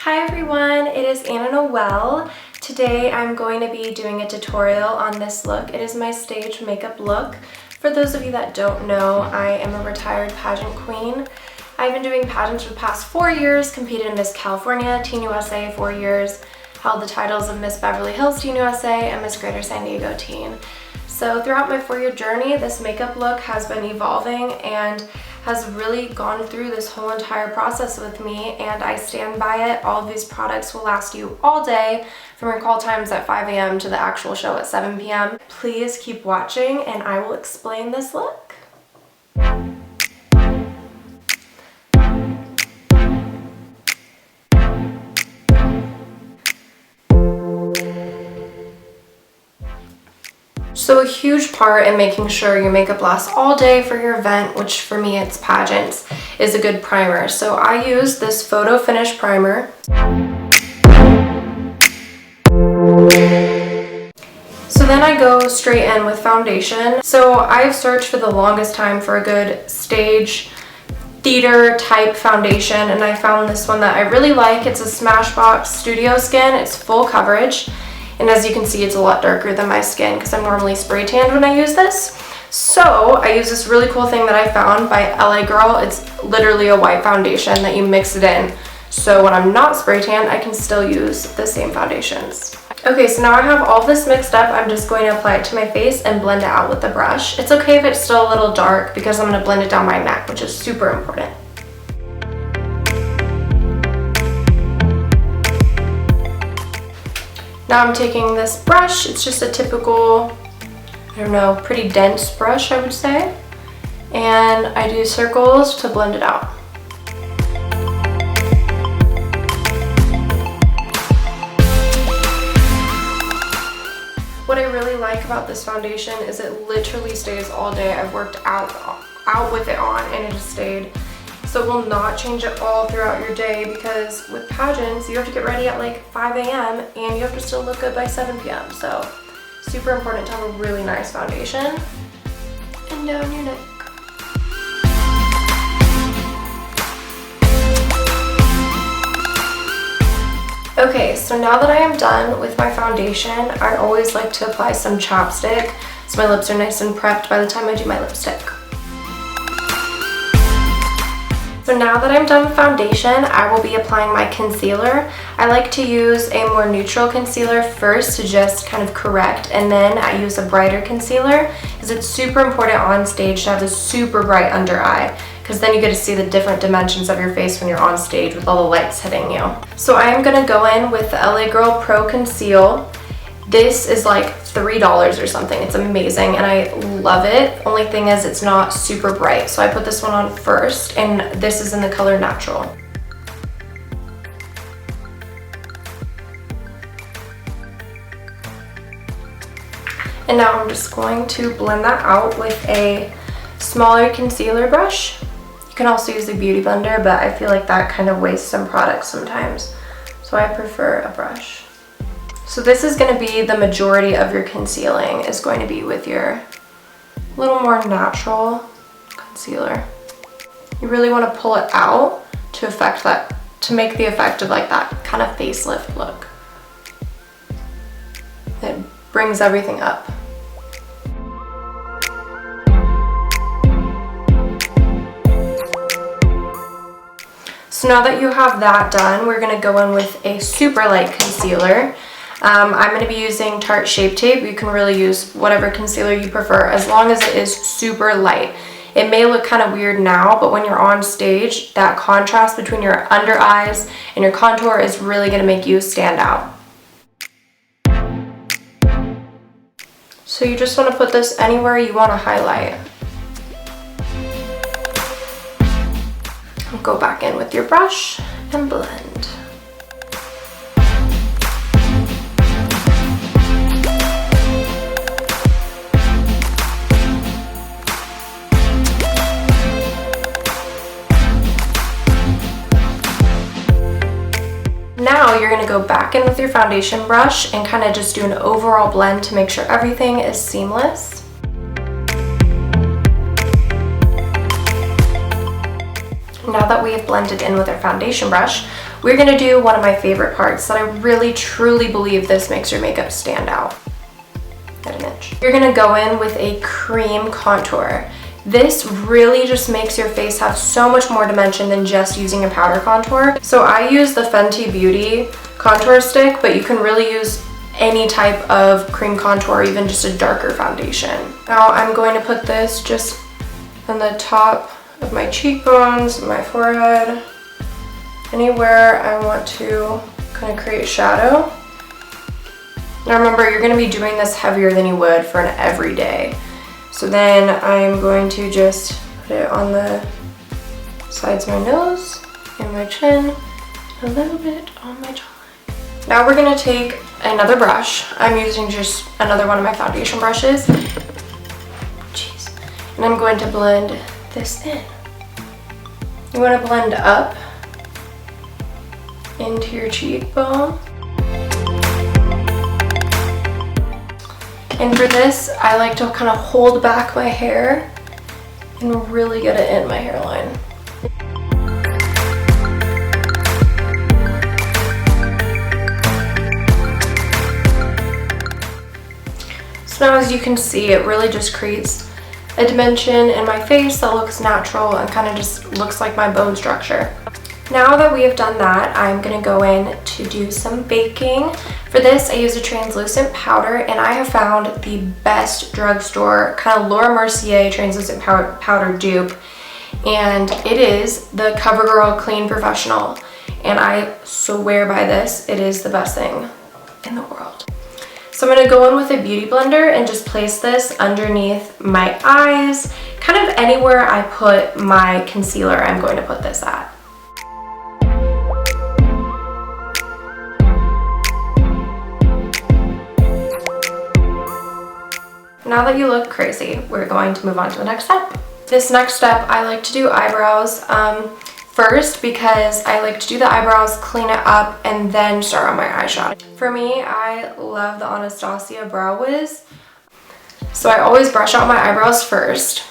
Hi everyone, it is Anna Noel. Today I'm going to be doing a tutorial on this look. It is my stage makeup look. For those of you that don't know, I am a retired pageant queen. I've been doing pageants for the past 4 years, competed in Miss California, Teen USA 4 years, held the titles of Miss Beverly Hills Teen USA and Miss Greater San Diego Teen. So throughout my 4-year journey, this makeup look has been evolving and has really gone through this whole entire process with me, and I stand by it. All of these products will last you all day, from your call times at 5 a.m. to the actual show at 7 p.m. Please keep watching and I will explain this look. So a huge part in making sure your makeup lasts all day for your event, which for me it's pageants, is a good primer. So I use this Photo Finish primer. So then I go straight in with foundation. So I've searched for the longest time for a good stage theater type foundation, and I found this one that I really like. It's a Smashbox Studio Skin. It's full coverage. And as you can see, it's a lot darker than my skin because I'm normally spray tanned when I use this. So I use this really cool thing that I found by LA Girl. It's literally a white foundation that you mix it in. So when I'm not spray tanned, I can still use the same foundations. Okay, so now I have all this mixed up. I'm just going to apply it to my face and blend it out with the brush. It's okay if it's still a little dark because I'm going to blend it down my neck, which is super important. Now I'm taking this brush. It's just a typical, I don't know, pretty dense brush, I would say. And I do circles to blend it out. What I really like about this foundation is it literally stays all day. I've worked out with it on and it just stayed. So it will not change at all throughout your day, because with pageants, you have to get ready at like 5 a.m. and you have to still look good by 7 p.m. So super important to have a really nice foundation. And down your neck. Okay, so now that I am done with my foundation, I always like to apply some chapstick so my lips are nice and prepped by the time I do my lipstick. So now that I'm done with foundation, I will be applying my concealer. I like to use a more neutral concealer first to just kind of correct, and then I use a brighter concealer because it's super important on stage to have this super bright under eye, because then you get to see the different dimensions of your face when you're on stage with all the lights hitting you. So I am going to go in with the LA Girl Pro Conceal. This is like $3 or something. It's amazing and I love it. Only thing is it's not super bright. So I put this one on first, and this is in the color Natural. And now I'm just going to blend that out with a smaller concealer brush. You can also use a beauty blender, but I feel like that kind of wastes some product sometimes. So I prefer a brush. So this is going to be the majority of your concealing, is going to be with your little more natural concealer. You really want to pull it out to affect that, to make the effect of like that kind of facelift look. It brings everything up. So now that you have that done, we're going to go in with a super light concealer. I'm going to be using Tarte Shape Tape. You can really use whatever concealer you prefer as long as it is super light. It may look kind of weird now, but when you're on stage, that contrast between your under eyes and your contour is really going to make you stand out. So you just want to put this anywhere you want to highlight. Go back in with your brush and blend. Now you're going to go back in with your foundation brush and kind of just do an overall blend to make sure everything is seamless. Now that we have blended in with our foundation brush, we're gonna do one of my favorite parts that I really truly believe this makes your makeup stand out at an inch. You're gonna go in with a cream contour. This really just makes your face have so much more dimension than just using a powder contour. So I use the Fenty Beauty contour stick, but you can really use any type of cream contour, even just a darker foundation. Now I'm going to put this just on the top of my cheekbones, my forehead, anywhere I want to kind of create shadow. Now remember, you're going to be doing this heavier than you would for an everyday. So then I'm going to just put it on the sides of my nose and my chin, a little bit on my jawline. Now we're going to take another brush. I'm using just another one of my foundation brushes. Jeez. And I'm going to blend this in. You want to blend up into your cheekbone. And for this, I like to kind of hold back my hair and really get it in my hairline. So now as you can see, it really just creates a dimension in my face that looks natural and kind of just looks like my bone structure. Now that we have done that, I'm gonna go in to do some baking. For this, I use a translucent powder, and I have found the best drugstore kind of Laura Mercier translucent powder dupe, and it is the CoverGirl Clean Professional, and I swear by this, it is the best thing in the world. So I'm gonna go in with a beauty blender and just place this underneath my eyes. Kind of anywhere I put my concealer, I'm going to put this at. Now that you look crazy, we're going to move on to the next step. This next step, I like to do eyebrows first because I like to do the eyebrows, clean it up, and then start on my eyeshadow. For me, I love the Anastasia Brow Wiz. So I always brush out my eyebrows first.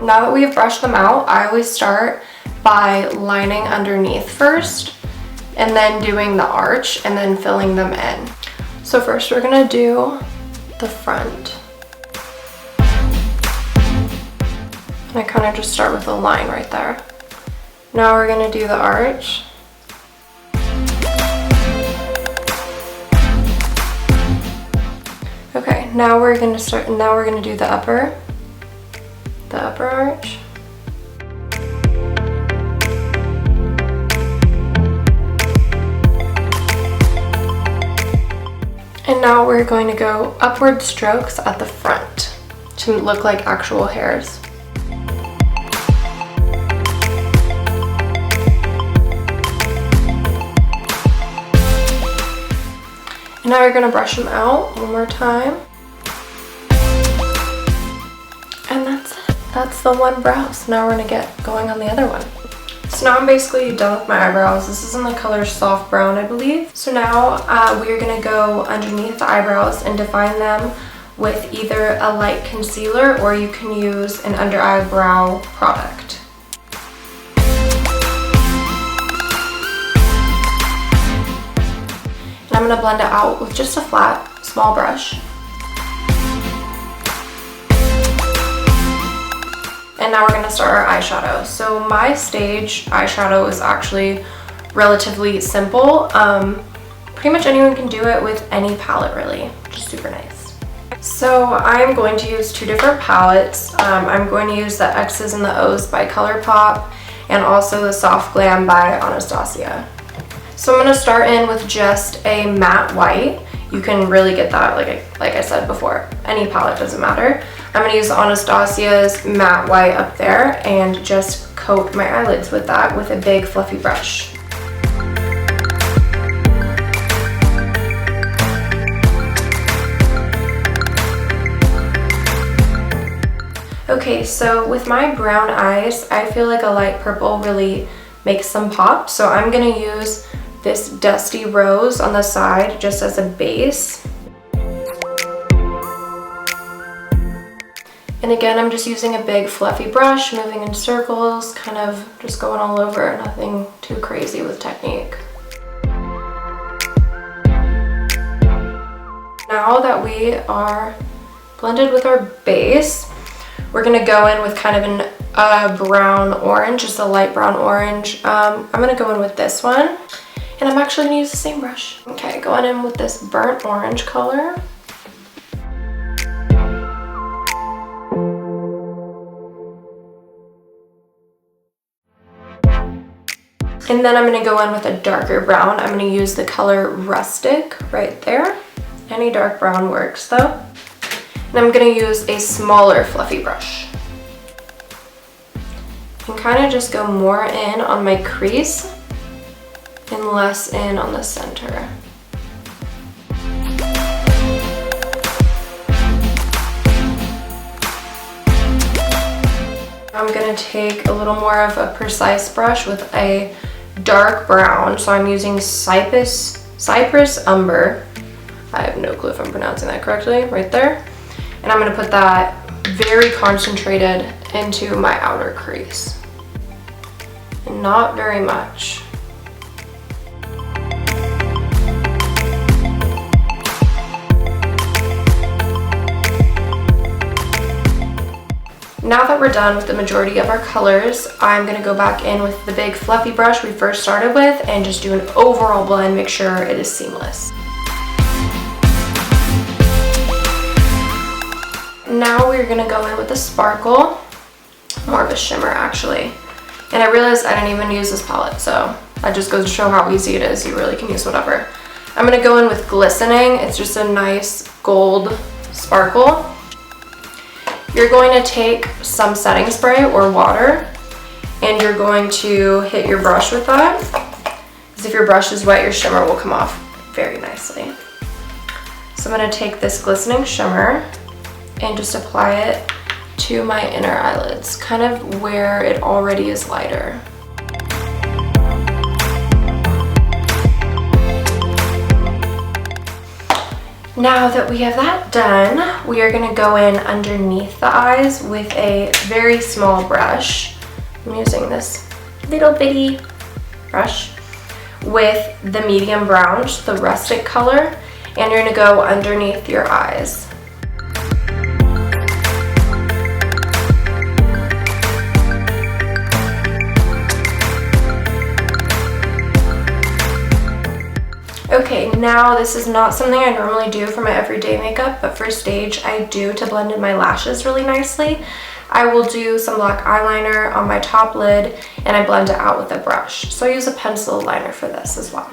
Now that we've brushed them out, I always start by lining underneath first, and then doing the arch, and then filling them in. So first we're gonna do the front. I kind of just start with a line right there. Now we're gonna do the arch. Okay, now we're gonna do the upper arch. And now we're going to go upward strokes at the front to look like actual hairs. And now we're going to brush them out one more time. And that's it. That's the one brow. So now we're going to get going on the other one. So now I'm basically done with my eyebrows. This is in the color Soft Brown, I believe. So now we're gonna go underneath the eyebrows and define them with either a light concealer, or you can use an under eyebrow product. And I'm gonna blend it out with just a flat, small brush. And now we're gonna start our eyeshadow. So my Stage eyeshadow is actually relatively simple. Pretty much anyone can do it with any palette really, which is super nice. So I'm going to use two different palettes. I'm going to use the X's and the O's by ColourPop, and also the Soft Glam by Anastasia. So I'm gonna start in with just a matte white. You can really get that, like I said before, any palette, doesn't matter. I'm gonna use Anastasia's matte white up there and just coat my eyelids with that with a big fluffy brush. Okay, so with my brown eyes, I feel like a light purple really makes them pop. So I'm gonna use this Dusty Rose on the side just as a base. And again, I'm just using a big fluffy brush, moving in circles, kind of just going all over, nothing too crazy with technique. Now that we are blended with our base, we're gonna go in with kind of a brown orange, just a light brown orange. I'm gonna go in with this one, and I'm actually gonna use the same brush. Okay, going in with this burnt orange color. And then I'm gonna go in with a darker brown. I'm gonna use the color Rustic right there. Any dark brown works though. And I'm gonna use a smaller fluffy brush. And kind of just go more in on my crease and less in on the center. I'm gonna take a little more of a precise brush with a dark brown. So I'm using Cypress Umber. I have no clue if I'm pronouncing that correctly, right there. And I'm gonna put that very concentrated into my outer crease. And not very much. Now that we're done with the majority of our colors, I'm gonna go back in with the big fluffy brush we first started with and just do an overall blend, make sure it is seamless. Now we're gonna go in with a sparkle, more of a shimmer actually. And I realized I didn't even use this palette, so that just goes to show how easy it is. You really can use whatever. I'm gonna go in with Glistening. It's just a nice gold sparkle. You're going to take some setting spray or water, and you're going to hit your brush with that. Because if your brush is wet, your shimmer will come off very nicely. So I'm gonna take this glistening shimmer and just apply it to my inner eyelids, kind of where it already is lighter. Now that we have that done, we are gonna go in underneath the eyes with a very small brush. I'm using this little bitty brush with the medium brown, just the rustic color, and you're gonna go underneath your eyes. Okay, now this is not something I normally do for my everyday makeup, but for stage I do to blend in my lashes really nicely. I will do some black eyeliner on my top lid and I blend it out with a brush. So I use a pencil liner for this as well.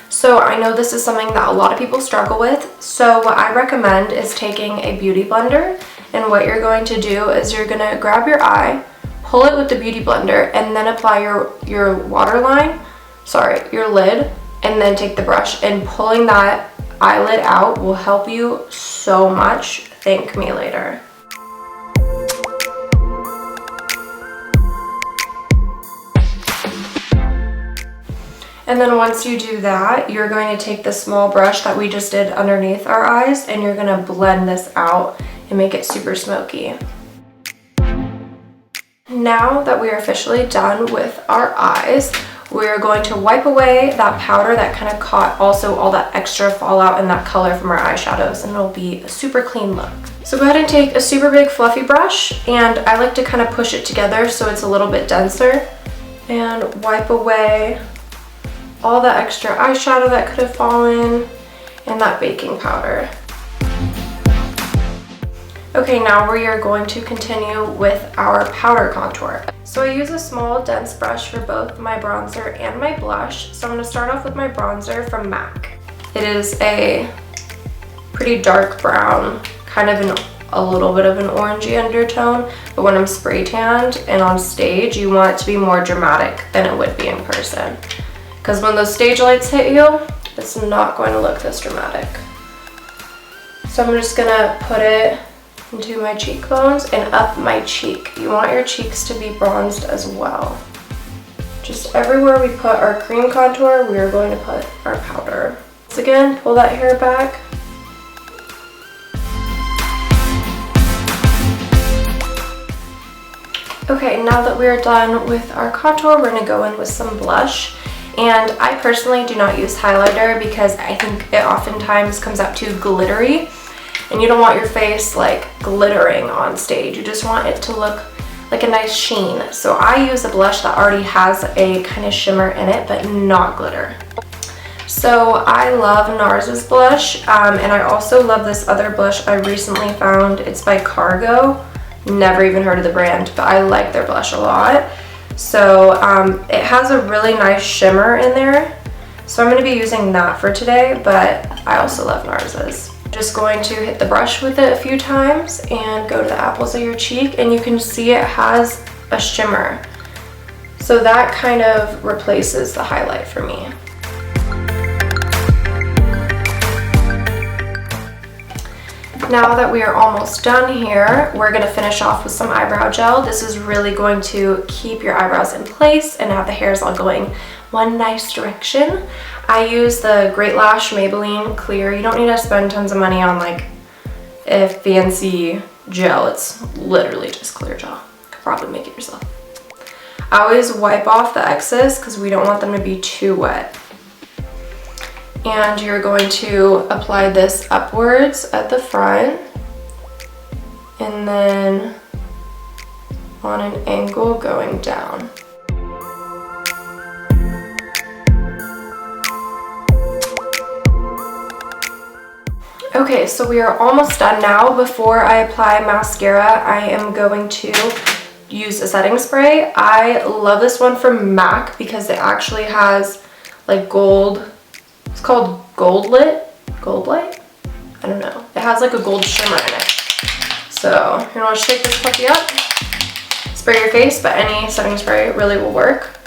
So I know this is something that a lot of people struggle with. So what I recommend is taking a beauty blender, and what you're going to do is you're gonna grab your eye, pull it with the beauty blender, and then apply your your lid, and then take the brush, and pulling that eyelid out will help you so much. Thank me later. And then once you do that, you're going to take the small brush that we just did underneath our eyes, and you're gonna blend this out and make it super smoky. Now that we are officially done with our eyes, we're going to wipe away that powder that kind of caught also all that extra fallout and that color from our eyeshadows, and it'll be a super clean look. So go ahead and take a super big fluffy brush, and I like to kind of push it together so it's a little bit denser, and wipe away all that extra eyeshadow that could have fallen and that baking powder. Okay, now we are going to continue with our powder contour. So I use a small dense brush for both my bronzer and my blush. So I'm going to start off with my bronzer from MAC. It is a pretty dark brown, kind of a little bit of an orangey undertone, but when I'm spray tanned and on stage, you want it to be more dramatic than it would be in person. Because when those stage lights hit you, it's not going to look this dramatic. So I'm just going to put it into my cheekbones and up my cheek. You want your cheeks to be bronzed as well. Just everywhere we put our cream contour, we are going to put our powder. Once again, pull that hair back. Okay, now that we are done with our contour, we're gonna go in with some blush. And I personally do not use highlighter because I think it oftentimes comes out too glittery. And you don't want your face like glittering on stage. You just want it to look like a nice sheen. So I use a blush that already has a kind of shimmer in it, but not glitter. So I love NARS's blush, and I also love this other blush I recently found. It's by Cargo. Never even heard of the brand, but I like their blush a lot. So it has a really nice shimmer in there. So I'm going to be using that for today, but I also love NARS's. Just going to hit the brush with it a few times and go to the apples of your cheek, and you can see it has a shimmer. So that kind of replaces the highlight for me. Now that we are almost done here, we're going to finish off with some eyebrow gel. This is really going to keep your eyebrows in place and have the hairs all going one nice direction. I use the Great Lash Maybelline Clear. You don't need to spend tons of money on like a fancy gel. It's literally just clear gel. You could probably make it yourself. I always wipe off the excess because we don't want them to be too wet. And you're going to apply this upwards at the front and then on an angle going down. Okay, so we are almost done now. Before I apply mascara, I am going to use a setting spray. I love this one from MAC because it actually has like gold, it's called Gold Light? I don't know. It has like a gold shimmer in it. So you're gonna shake this puppy up, spray your face, but any setting spray really will work.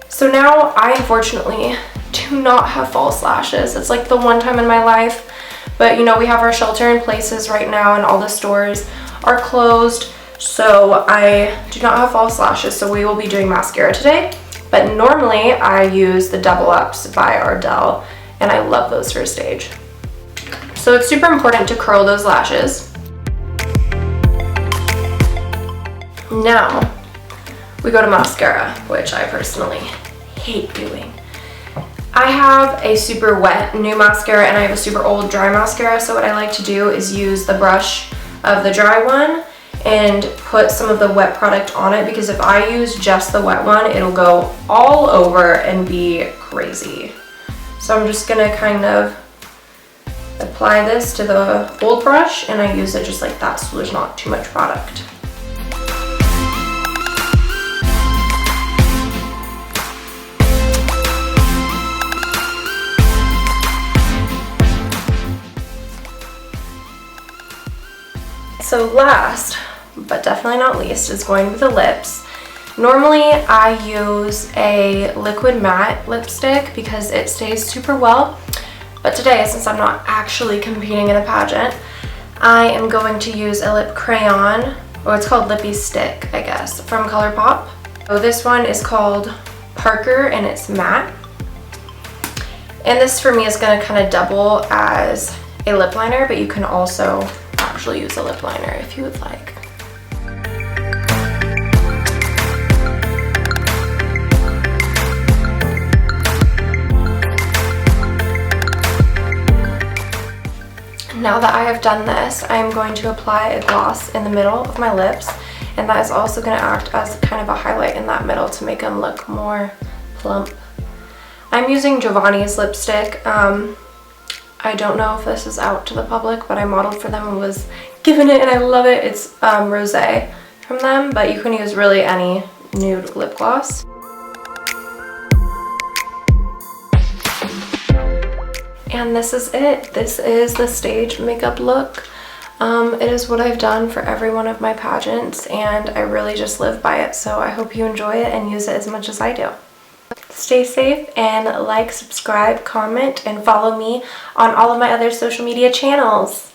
So now I unfortunately do not have false lashes. It's like the one time in my life, but you know, we have our shelter in places right now and all the stores are closed. So I do not have false lashes, so we will be doing mascara today. But normally I use the Double Ups by Ardell, and I love those for stage. So it's super important to curl those lashes. Now we go to mascara, which I personally hate doing. I have a super wet new mascara and I have a super old dry mascara, so what I like to do is use the brush of the dry one and put some of the wet product on it, because if I use just the wet one, it'll go all over and be crazy. So I'm just gonna kind of apply this to the old brush, and I use it just like that so there's not too much product. So last, but definitely not least, is going with the lips. Normally I use a liquid matte lipstick because it stays super well, but today, since I'm not actually competing in a pageant, I am going to use a lip crayon, or it's called Lippy Stick, I guess, from ColourPop. So this one is called Parker and it's matte. And this for me is going to kind of double as a lip liner, but you can also actually use a lip liner if you would like. Now that I have done this, I am going to apply a gloss in the middle of my lips, and that is also going to act as kind of a highlight in that middle to make them look more plump. I'm using Giovanni's lipstick. I don't know if this is out to the public, but I modeled for them and was given it and I love it. It's Rosé from them, but you can use really any nude lip gloss. And this is it. This is the stage makeup look. It is what I've done for every one of my pageants, and I really just live by it, so I hope you enjoy it and use it as much as I do. Stay safe and like, subscribe, comment, and follow me on all of my other social media channels.